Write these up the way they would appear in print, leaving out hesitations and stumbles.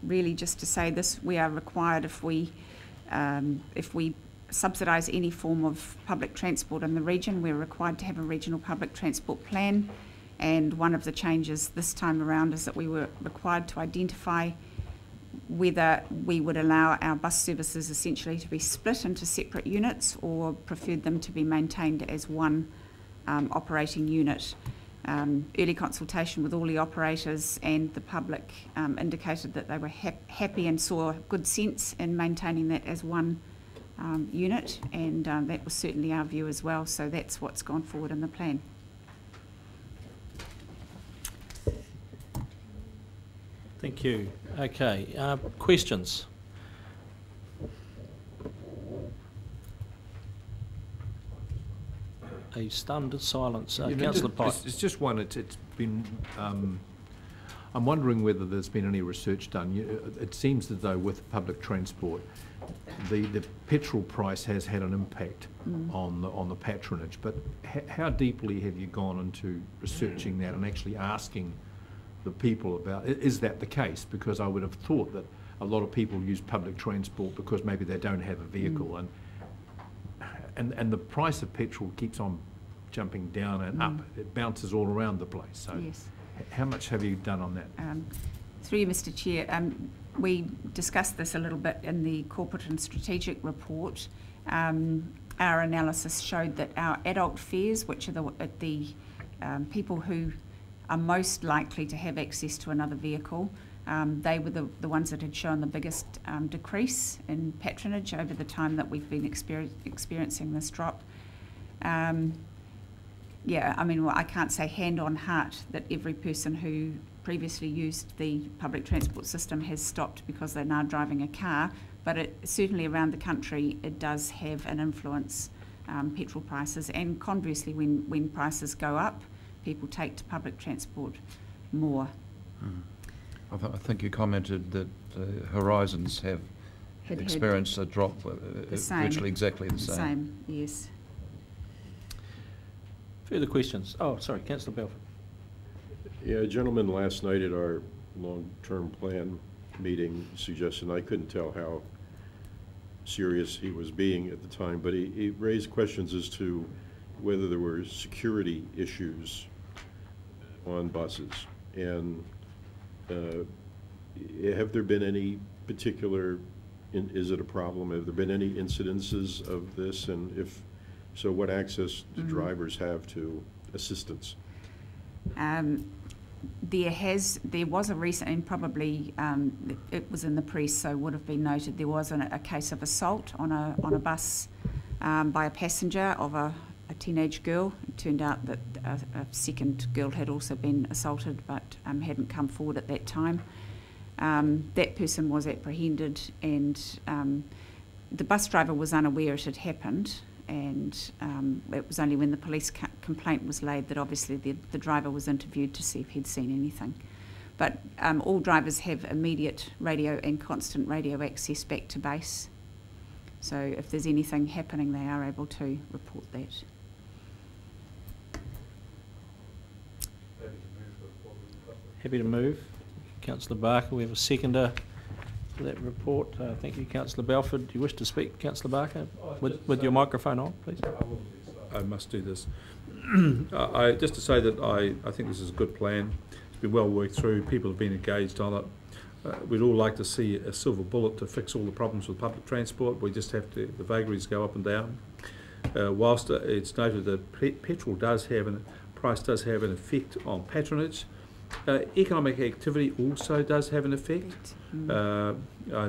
Really just to say this, we are required if we subsidise any form of public transport in the region, we're required to have a regional public transport plan, and one of the changes this time around is that we were required to identify whether we would allow our bus services essentially to be split into separate units or preferred them to be maintained as one operating unit. Early consultation with all the operators and the public indicated that they were happy and saw good sense in maintaining that as one unit, and that was certainly our view as well, so that's what's gone forward in the plan. Thank you. Okay, questions? A stunned silence. Councillor Pike. It's just one. It's been. I'm wondering whether there's been any research done. It seems as though with public transport, the petrol price has had an impact on the patronage. But how deeply have you gone into researching that and actually asking the people about, is that the case? Because I would have thought that a lot of people use public transport because maybe they don't have a vehicle, and the price of petrol keeps on jumping down and up. It bounces all around the place. So yes. How much have you done on that? Through you, Mr. Chair, we discussed this a little bit in the corporate and strategic report. Our analysis showed that our adult fares, which are the people who are most likely to have access to another vehicle, they were the ones that had shown the biggest decrease in patronage over the time that we've been experiencing this drop. Yeah, I mean, well, I can't say hand on heart that every person who previously used the public transport system has stopped because they're now driving a car, but certainly around the country it does have an influence, petrol prices, and conversely when prices go up, people take to public transport more. I think you commented that Horizons have experienced a drop virtually exactly the same. Same, yes. Further questions? Oh, sorry, Councillor Belford. Yeah, a gentleman last night at our long-term plan meeting suggested, I couldn't tell how serious he was being at the time, but he raised questions as to whether there were security issues on buses. And have there been any particular, is it a problem? Have there been any incidences of this? And if so, what access do drivers have to assistance? There was a recent, and probably it was in the press, so would have been noted, there was a case of assault on a bus by a passenger of a teenage girl. It turned out that a second girl had also been assaulted but hadn't come forward at that time. That person was apprehended, and the bus driver was unaware it had happened, and it was only when the police complaint was laid that obviously the driver was interviewed to see if he'd seen anything. But all drivers have immediate radio and constant radio access back to base. So if there's anything happening, they are able to report that. Happy to move. Councillor Barker, we have a seconder for that report. Thank you, Councillor Belford. Do you wish to speak, Councillor Barker? With your microphone on, please. I must do this. Just to say that I think this is a good plan. It's been well worked through. People have been engaged on it. We'd all like to see a silver bullet to fix all the problems with public transport. We just have to, the vagaries go up and down. Whilst it's noted that petrol does have price does have an effect on patronage, economic activity also does have an effect.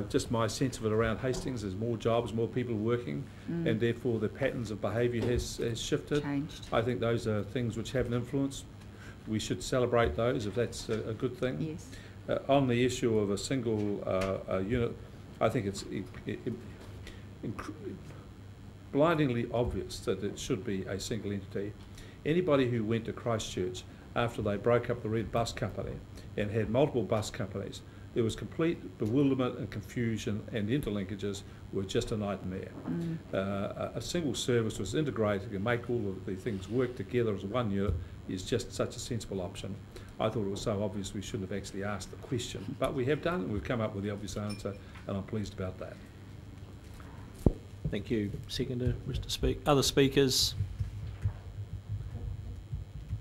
Just my sense of it around Hastings, there's more jobs, more people working, and therefore the patterns of behaviour has shifted. Changed. I think those are things which have an influence. We should celebrate those if that's a good thing. Yes. On the issue of a single unit, I think it's blindingly obvious that it should be a single entity. Anybody who went to Christchurch after they broke up the Red Bus Company and had multiple bus companies, there was complete bewilderment and confusion, and interlinkages were just a nightmare. A single service was integrated and make all of the things work together as one unit is just such a sensible option. I thought it was so obvious we shouldn't have actually asked the question, but we have done, and we've come up with the obvious answer, and I'm pleased about that. Thank you. Seconder, Mr. Speaker. Other speakers?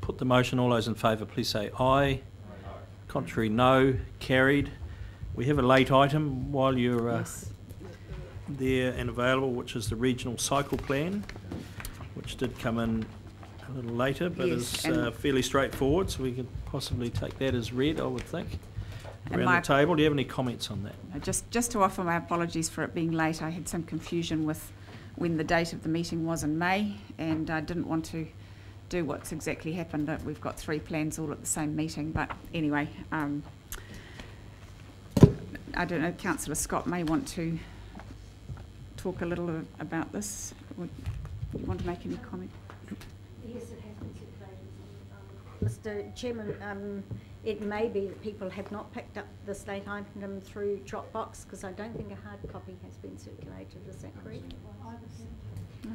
Put the motion. All those in favour, please say aye. Contrary, no. Carried. We have a late item while you're Yes. there and available, which is the regional cycle plan, which did come in a little later, but Yes, is fairly straightforward, so we could possibly take that as read, I would think. And Around the table, do you have any comments on that? Just to offer my apologies for it being late. I had some confusion with when the date of the meeting was in May, and I didn't want to do what's exactly happened, that we've got 3 plans all at the same meeting. But anyway, I don't know, Councillor Scott may want to talk a little about this. Would you want to make any comment? Yes, it has been circulated. Mr. Chairman, it may be that people have not picked up this late item through Dropbox, because I don't think a hard copy has been circulated. Is that correct?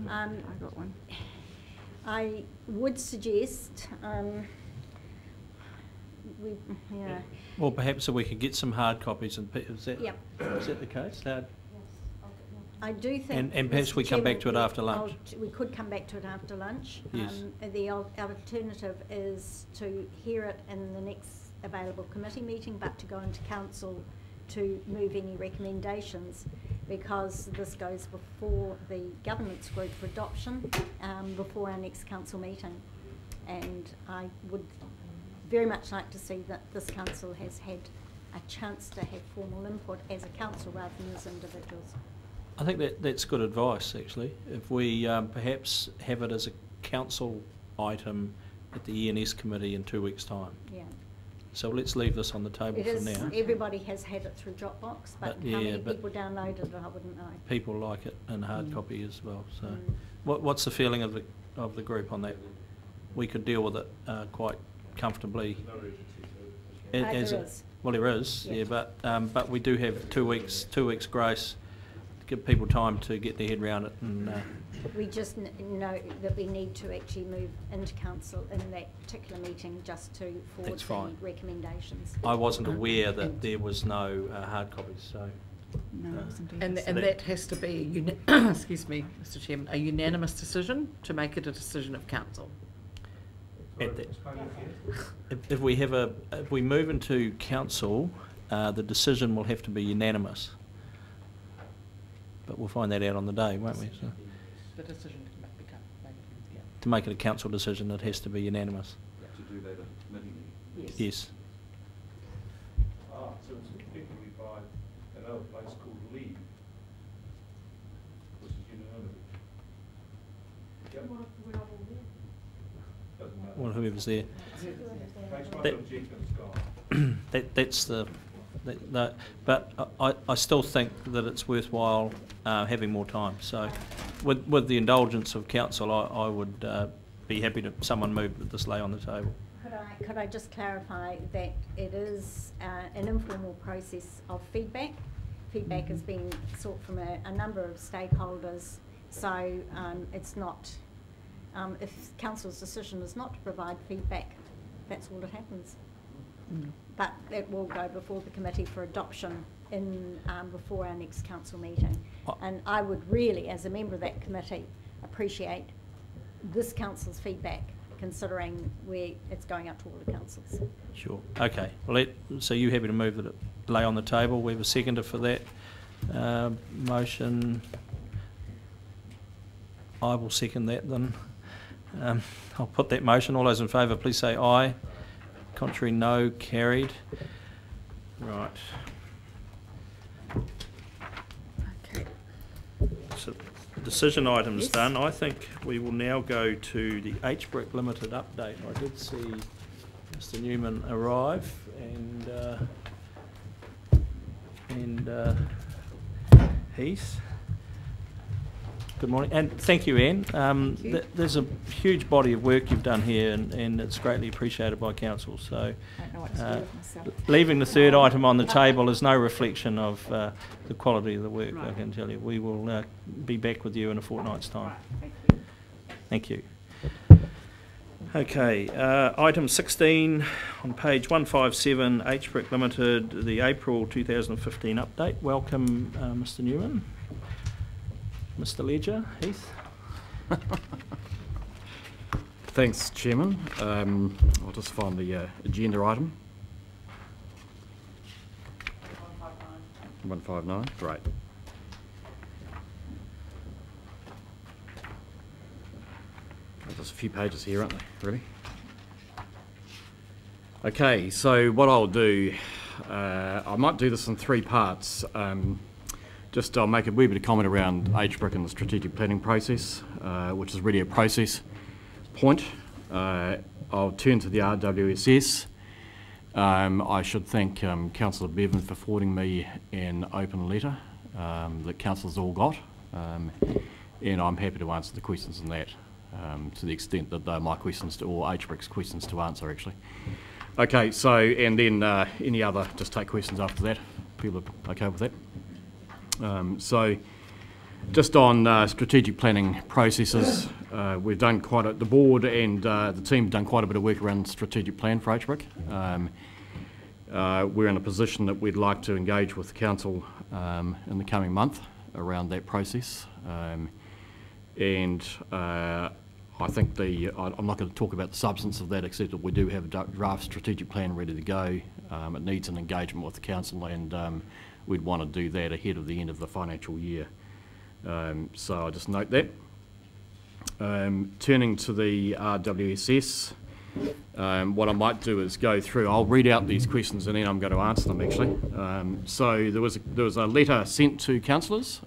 I got one. I would suggest Well, perhaps if we could get some hard copies, and is that, Yep. is that the case? I do think... And perhaps Mr. we come back Chairman, to it after lunch. We could come back to it after lunch. Yes. The alternative is to hear it in the next available committee meeting, but to go into council to move any recommendations, because this goes before the governance group for adoption, before our next council meeting. And I would very much like to see that this council has had a chance to have formal input as a council rather than as individuals. I think that's good advice, actually. If we perhaps have it as a council item at the ENS committee in 2 weeks' time. Yeah. So let's leave this on the table It for is, now. everybody has had it through Dropbox, but how many people downloaded it, I wouldn't know. People like it in hard copy as well. So, Mm. what's the feeling of the group on that? We could deal with it quite comfortably. There is. Well, there is, Yeah. yeah, but we do have 2 weeks grace to give people time to get their head around it. And We just know that we need to actually move into council in that particular meeting just to forward That's fine. the recommendations. I wasn't aware that there was no hard copies, so. No, it wasn't And either. and that has to be, excuse me, Mr. Chairman, a unanimous decision to make it a decision of council. If we move into council, the decision will have to be unanimous. But we'll find that out on the day, won't we? So, The decision to to make it a council decision, it has to be unanimous. To do that at committee meeting. Yes. So it's effectively by another place called Lead, which is unanimous. Doesn't matter. Well, whoever's there. Makes my That- objectives gone. That's the. But I still think that it's worthwhile having more time. So, with the indulgence of council, I would be happy to someone move this lay on the table. Could I just clarify that it is an informal process of feedback? Feedback has been sought from a number of stakeholders, so it's not, if council's decision is not to provide feedback, that's all that happens. But it will go before the committee for adoption in before our next council meeting. And I would really, as a member of that committee, appreciate this council's feedback, considering where it's going up to all the councils. Sure. Okay. Well, so you happy to move that it lay on the table? We have a seconder for that motion. I will second that then. I'll put that motion. All those in favour, please say aye. Contrary, no. Carried. Right. Okay. So decision items Yes. done. I think we will now go to the HBRIC Limited update. I did see Mr. Newman arrive and Heath. Good morning, and thank you, Anne. Thank you. There's a huge body of work you've done here, and it's greatly appreciated by council. So, I don't know what to do with myself. leaving the third item on the table is no reflection of the quality of the work. I can tell you. We will be back with you in a fortnight's time. Right, thank you. Thank you. Okay, item 16 on page 157, HBRIC Limited, the April 2015 update. Welcome, Mr. Newman. Mr. Ledger, Heath. Thanks, Chairman. I'll just find the agenda item. 159, great. There's a few pages here, aren't there, really? Okay, so what I'll do, I might do this in 3 parts. I'll make a wee bit of comment around HBRIC and the strategic planning process, which is really a process point. I'll turn to the RWSS. I should thank Councillor Bevan for forwarding me an open letter that Councillors all got, and I'm happy to answer the questions in that to the extent that they're my questions or HBRIC's questions to answer, actually. Okay, so, and then any other, just take questions after that. People are okay with that? So, just on strategic planning processes, we've done the board and the team have done quite a bit of work around the strategic plan for HBRIC. We're in a position that we'd like to engage with the council in the coming month around that process. I think I'm not going to talk about the substance of that, except that we do have a draft strategic plan ready to go. It needs an engagement with the council, and we'd want to do that ahead of the end of the financial year. So I just note that. Turning to the RWSS, what I might do is go through. I'll read out these questions and then I'm going to answer them, actually. So there was a letter sent to councillors.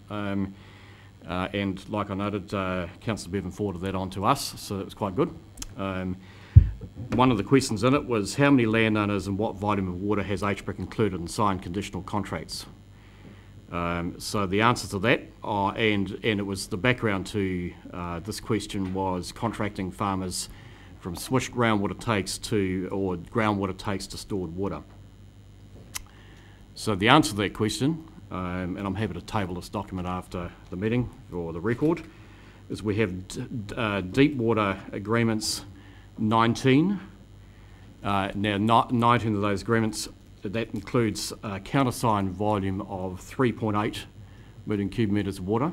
And like I noted, Councillor Bevan forwarded that on to us, so that was quite good. One of the questions in it was how many landowners and what volume of water has HBRIC included in signed conditional contracts? So the answer to that, and it was the background to this question was contracting farmers from switched groundwater takes or groundwater takes to stored water. So the answer to that question, and I'm happy to table this document after the meeting for the record, is we have deep water agreements 19. Now 19 of those agreements, that includes a countersigned volume of 3.8 million cubic metres of water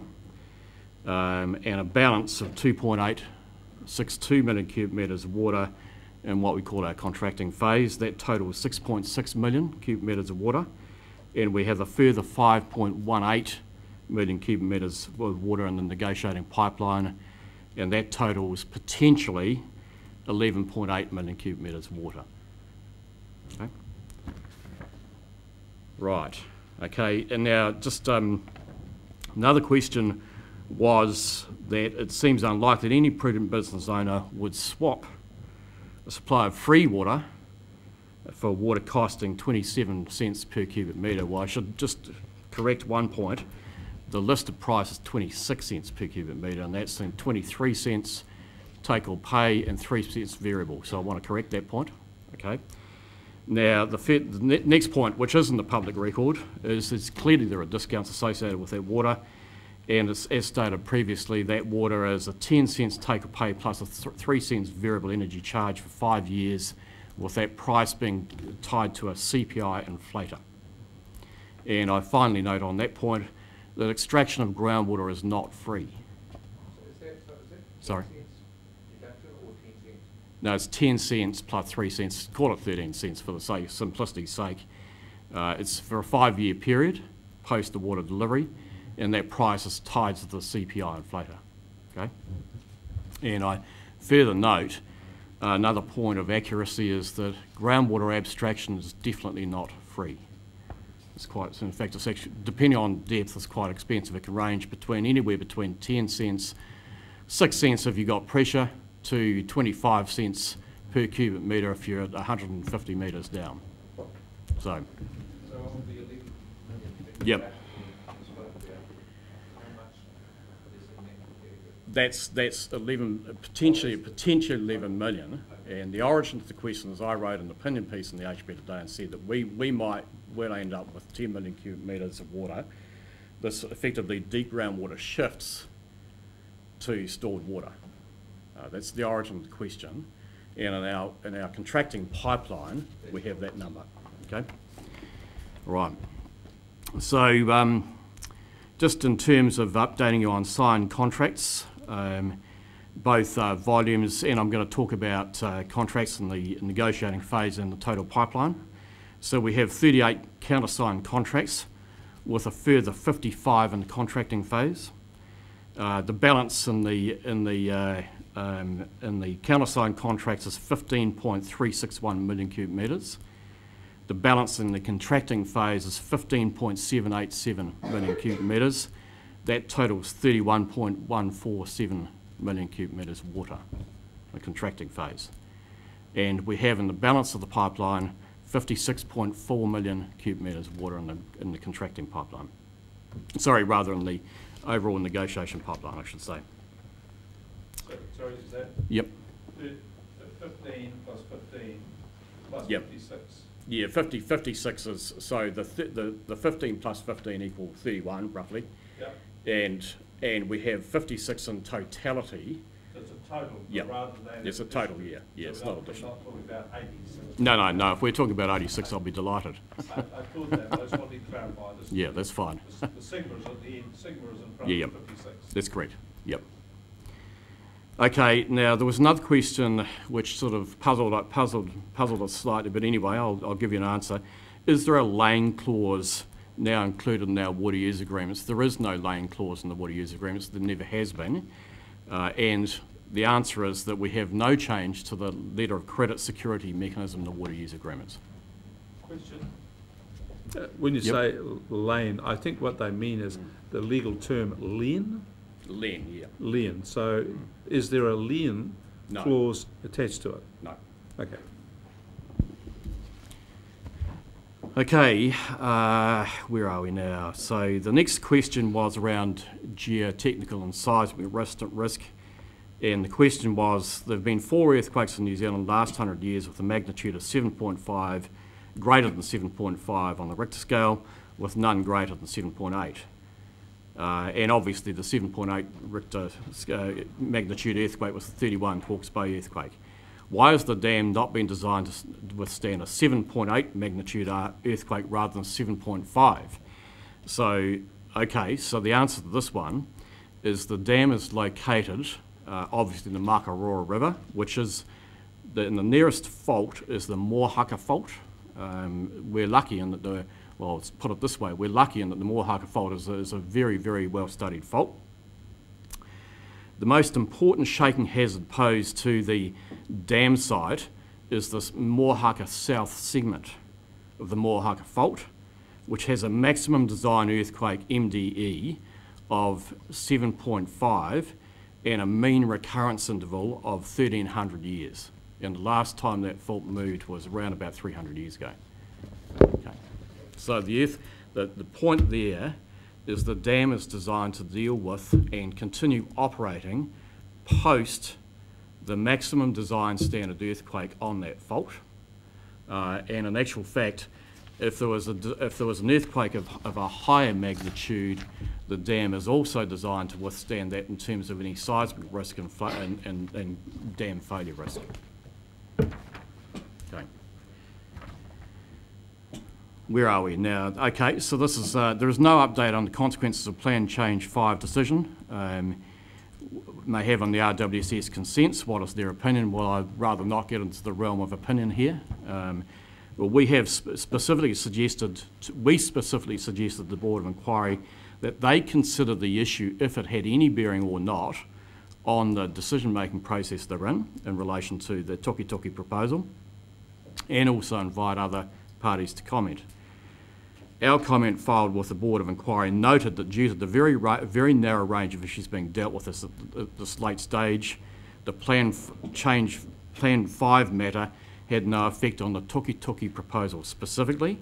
and a balance of 2.862 million cubic metres of water in what we call our contracting phase. That totals 6.6 million cubic metres of water. And we have a further 5.18 million cubic metres of water in the negotiating pipeline, and that totals potentially 11.8 million cubic metres of water. Okay. Right. Okay. And now, just another question was that it seems unlikely that any prudent business owner would swap a supply of free water for water costing 27 cents per cubic metre. Well, I should just correct one point. The listed price is 26 cents per cubic metre, and that's in 23 cents take or pay and 3 cents variable. So I want to correct that point. Okay. Now, the next point, which is in the public record, is clearly there are discounts associated with that water, and as stated previously, that water is a 10 cents take or pay plus a 3 cents variable energy charge for 5 years, with that price being tied to a CPI inflator. And I finally note on that point that extraction of groundwater is not free. So is that sorry? 10 cents deducted or 10 cents? No, it's 10 cents plus 3 cents, call it 13 cents for the simplicity's sake. It's for a 5-year period post the water delivery, and that price is tied to the CPI inflator. Okay? And I further note another point of accuracy is that groundwater abstraction is definitely not free. It's quite, in fact, it's actually, depending on depth, it's quite expensive. It can range between anywhere between 10 cents, 6 cents if you've got pressure, to 25 cents per cubic metre if you're at 150 metres down. So yep. That's 11, potentially 11 million, and the origin of the question is I wrote an opinion piece in the HBR today and said that we might well end up with 10 million cubic metres of water. This effectively deep groundwater shifts to stored water. That's the origin of the question. and in our contracting pipeline, we have that number, okay? Right. So just in terms of updating you on signed contracts, both volumes, and I'm going to talk about contracts in the negotiating phase and the total pipeline. So we have 38 countersigned contracts with a further 55 in the contracting phase. The balance in the countersigned contracts is 15.361 million cubic metres. The balance in the contracting phase is 15.787 million cubic metres. That totals 31.147 million cubic metres water, the contracting phase. And we have in the balance of the pipeline 56.4 million cubic metres water in the contracting pipeline. Sorry, rather in the overall negotiation pipeline, I should say. So, sorry, is that? Yep. 15 plus 15 plus yep. 56? Yeah, 56 is, so the 15 plus 15 equal 31, roughly. Yep. And we have 56 in totality. So it's a total, yep. Rather than... It's a total, yeah. Yeah, so it's not additional. We're not talking about 86? No. If we're talking about 86, I'll be delighted. I thought that, but I just wanted to clarify this. Yeah, that's fine. The sigma is at the end, sigma is in front yeah, of 56. That's correct, yep. Okay, now there was another question which sort of puzzled us slightly, but anyway, I'll give you an answer. Is there a lane clause now included in our water use agreements? There is no lane clause in the water use agreements. There never has been. And the answer is that we have no change to the letter of credit security mechanism in the water use agreements. Question. When you say lane, I think what they mean is the legal term lien? Lien, yeah. Lien. So is there a lien clause attached to it? No. Okay. Okay, where are we now? So the next question was around geotechnical and seismic risk. And the question was, there have been 4 earthquakes in New Zealand last 100 years with a magnitude of 7.5, greater than 7.5 on the Richter scale, with none greater than 7.8. And obviously the 7.8 Richter magnitude earthquake was the 31 Hawke's Bay earthquake. Why has the dam not been designed to withstand a 7.8 magnitude earthquake rather than 7.5? So, okay, so the answer to this one is the dam is located obviously in the Makarora River, which is, in the nearest fault is the Moahaka Fault. We're lucky in that well, let's put it this way, we're lucky in that the Moahaka Fault is a very, very well-studied fault. The most important shaking hazard posed to the dam site is this Moahaka South segment of the Moahaka Fault, which has a maximum design earthquake MDE of 7.5 and a mean recurrence interval of 1,300 years. And the last time that fault moved was around about 300 years ago. Okay. So the point there is the dam is designed to deal with and continue operating post the maximum design standard earthquake on that fault. And in actual fact, if there was an earthquake of a higher magnitude, the dam is also designed to withstand that in terms of any seismic risk and dam failure risk. Okay. Where are we now? Okay, so this is there is no update on the consequences of Plan Change 5 decision. May have on the RWCS consents. What is their opinion? Well, I'd rather not get into the realm of opinion here. Well, we have specifically suggested to the Board of Inquiry that they consider the issue, if it had any bearing or not, on the decision-making process they're in relation to the Toki Toki proposal, and also invite other parties to comment. Our comment filed with the Board of Inquiry noted that due to the very narrow range of issues being dealt with at this late stage, the Plan 5 matter had no effect on the Toki Toki proposal specifically,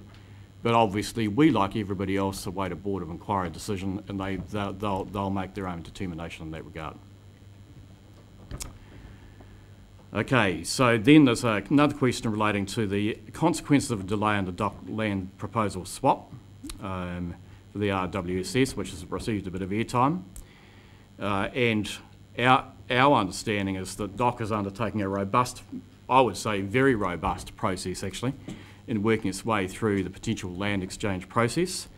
but obviously we, like everybody else, await a Board of Inquiry decision, and they'll make their own determination in that regard. Okay, so then there's another question relating to the consequences of a delay in the dock land proposal swap for the RWSS, which has received a bit of airtime. And our understanding is that DOC is undertaking a robust I would say, very robust process actually in working its way through the potential land exchange process.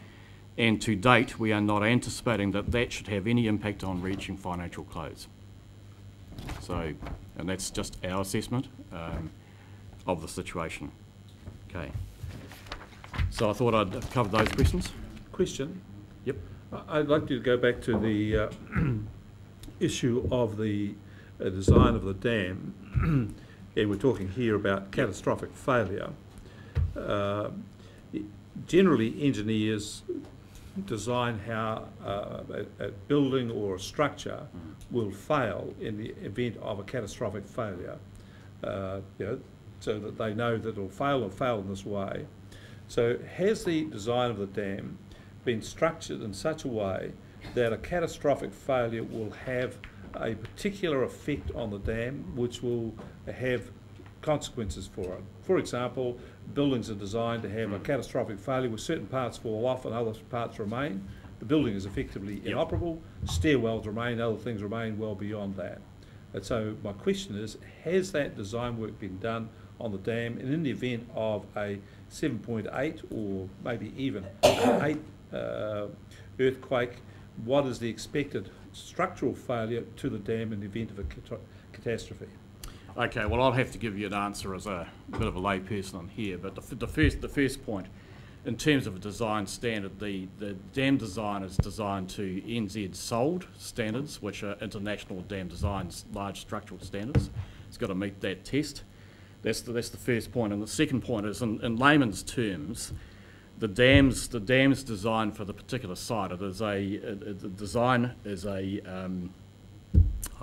And to date, we are not anticipating that that should have any impact on reaching financial close. So, and that's just our assessment of the situation. Okay. So I thought I'd cover those questions. Question? Yep. I'd like to go back to the issue of the design of the dam. And we're talking here about catastrophic failure. Generally, engineers design how a building or a structure will fail in the event of a catastrophic failure, so that they know that it'll fail in this way. So has the design of the dam been structured in such a way that a catastrophic failure will have a particular effect on the dam which will have consequences for it? For example, buildings are designed to have a catastrophic failure where certain parts fall off and other parts remain. The building is effectively inoperable, stairwells remain, other things remain well beyond that. And so my question is, has that design work been done on the dam, and in the event of a 7.8 or maybe even 8 earthquake, what is the expected structural failure to the dam in the event of a catastrophe? Okay, well, I'll have to give you an answer as a bit of a layperson on here, but the first point, in terms of a design standard, the dam design is designed to NZ SOLD standards, which are International Dam Design's large structural standards. It's got to meet that test. That's the first point. And the second point is, in layman's terms, the dam's design for the particular site. It is the design is I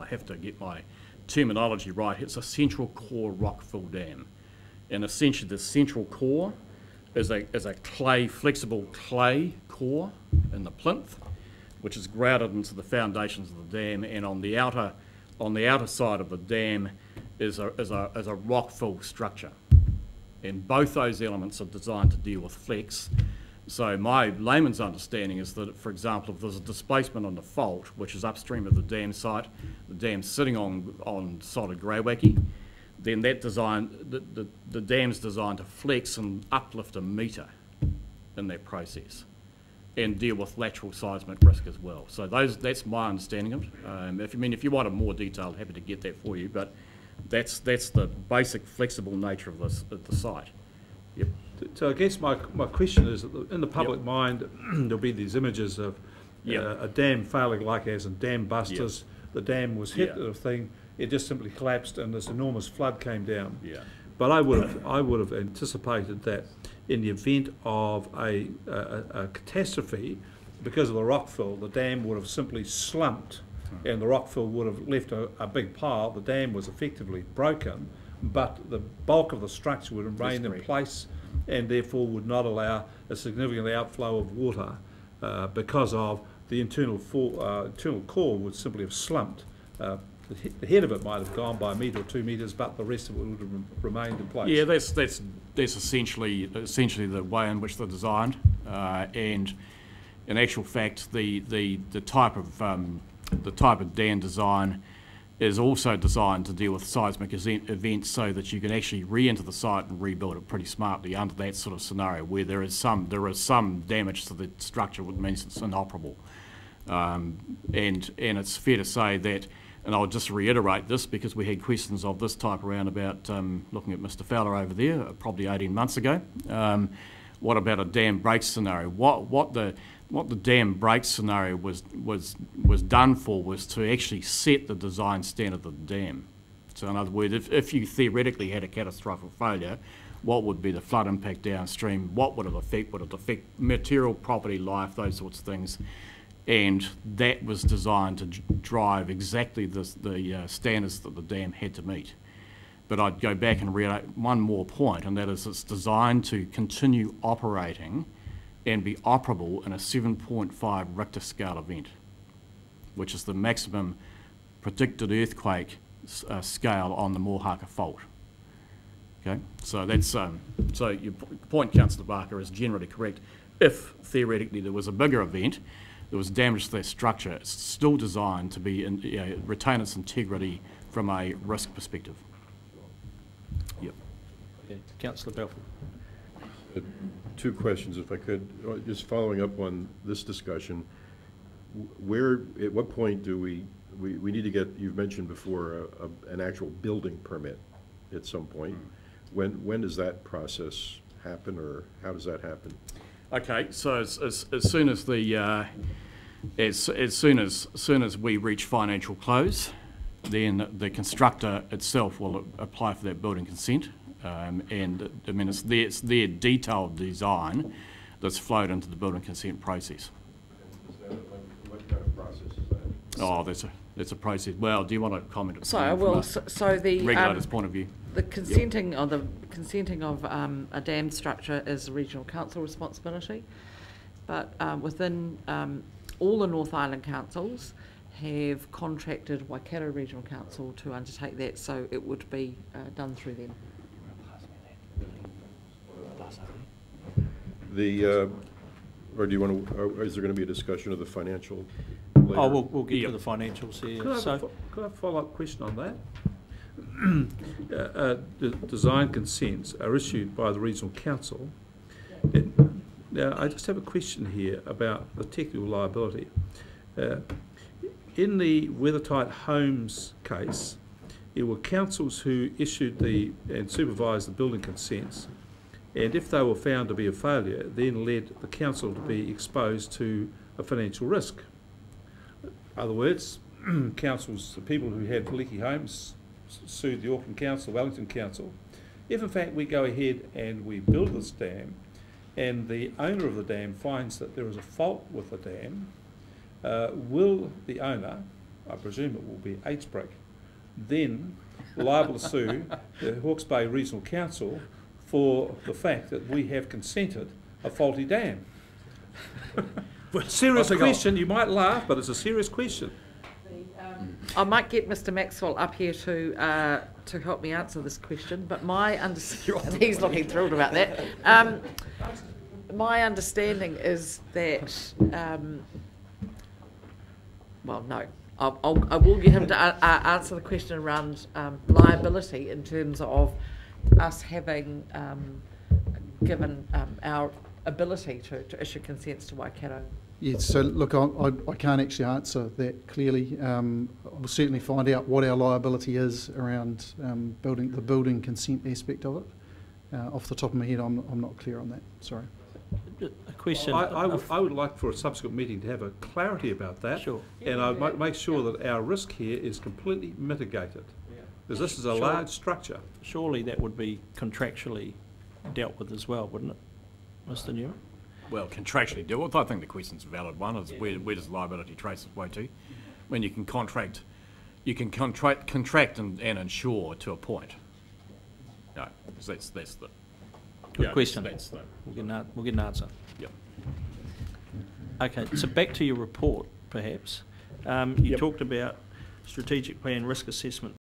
have to get my terminology right. It's a central core rockfill dam, and essentially the central core is a flexible clay core in the plinth, which is grouted into the foundations of the dam, and on the outer side of the dam is a rockfill structure, and both those elements are designed to deal with flex. So my layman's understanding is that, for example, if there's a displacement on the fault, which is upstream of the dam site, the dam's sitting on solid greywacke, then that design, the dam's designed to flex and uplift a metre in that process and deal with lateral seismic risk as well. So that's my understanding of it. If you want a more detailed, happy to get that for you, but that's the basic flexible nature of the site. Yep. So I guess my question is, in the public mind, there'll be these images of a dam failing, like as in dam busters. The dam was hit at a thing, it just simply collapsed and this enormous flood came down. But I would have anticipated that in the event of a catastrophe, because of the rockfill, the dam would have simply slumped and the rockfill would have left a big pile. The dam was effectively broken, but the bulk of the structure would remain in place and therefore would not allow a significant outflow of water because of the internal core would simply have slumped. The head of it might have gone by 1 metre or 2 metres, but the rest of it would have remained in place. Yeah, that's essentially the way in which they're designed, and in actual fact, the type of dam design is also designed to deal with seismic events so that you can actually re-enter the site and rebuild it pretty smartly under that sort of scenario where there is some damage to the structure, which means it's inoperable. And it's fair to say that, and I'll just reiterate this because we had questions of this type around about looking at Mr. Fowler over there probably 18 months ago. What about a dam break scenario? What the dam break scenario was done for was to actually set the design standard of the dam. So in other words, if you theoretically had a catastrophic failure, what would be the flood impact downstream? What would it affect? Would it affect material, property, life, those sorts of things? And that was designed to drive exactly the standards that the dam had to meet. But I'd go back and reiterate one more point, and that is it's designed to continue operating and be operable in a 7.5 Richter scale event, which is the maximum predicted earthquake scale on the Mohaka fault. Okay, so that's so your point, Councillor Barker, is generally correct. If theoretically there was a bigger event, there was damage to that structure, it's still designed to be retain its integrity from a risk perspective. Yeah. Councillor Balfour. Two questions, if I could. Just following up on this discussion, where, at what point do we need to get, you've mentioned before, an actual building permit at some point. When does that process happen, or how does that happen? Okay, so as soon as the as soon as we reach financial close, then the constructor itself will apply for that building consent, and I mean it's their detailed design that's flowed into the building consent process. What kind of process is that? Oh, that's a process. Well, do you want to comment? So I will. So the regulator's point of view. The consenting of a dam structure is the regional council responsibility, but within all the North Island councils have contracted Waikato Regional Council to undertake that, so it would be done through them. Or do you want to? Is there going to be a discussion of the financial? Later? Oh, we'll get to the financials here. Could I have a follow-up question on that? The design consents are issued by the regional council. Now, I just have a question here about the technical liability. In the Weathertight Homes case, it were councils who issued and supervised the building consents, and if they were found to be a failure, then led the council to be exposed to a financial risk. In other words, councils, the people who had leaky homes, sued the Auckland Council, Wellington Council. If in fact we go ahead and we build this dam, and the owner of the dam finds that there is a fault with the dam, will the owner, I presume it will be HBRIC, then liable to sue the Hawke's Bay Regional Council for the fact that we have consented a faulty dam? Serious question. You might laugh, but it's a serious question. I might get Mr. Maxwell up here to help me answer this question, but my understanding, he's looking thrilled about that. My understanding is that, well, no, I will get him to answer the question around liability in terms of us having given our ability to issue consents to Waikato. Yes, so look, I can't actually answer that clearly. We'll certainly find out what our liability is around the building consent aspect of it. Off the top of my head, I'm not clear on that. Sorry. A question. I would like for a subsequent meeting to have a clarity about that. Sure. And I might make sure that our risk here is completely mitigated, because this is a large structure. Surely that would be contractually dealt with as well, wouldn't it, Mr. Newman? Well, contractually dealt with. I think the question's a valid one. Is where does liability trace its way to? When you can contract, and insure to a point. No, that's the good question. We'll get an answer. Yep. Okay, so back to your report, perhaps. You talked about strategic plan, risk assessment,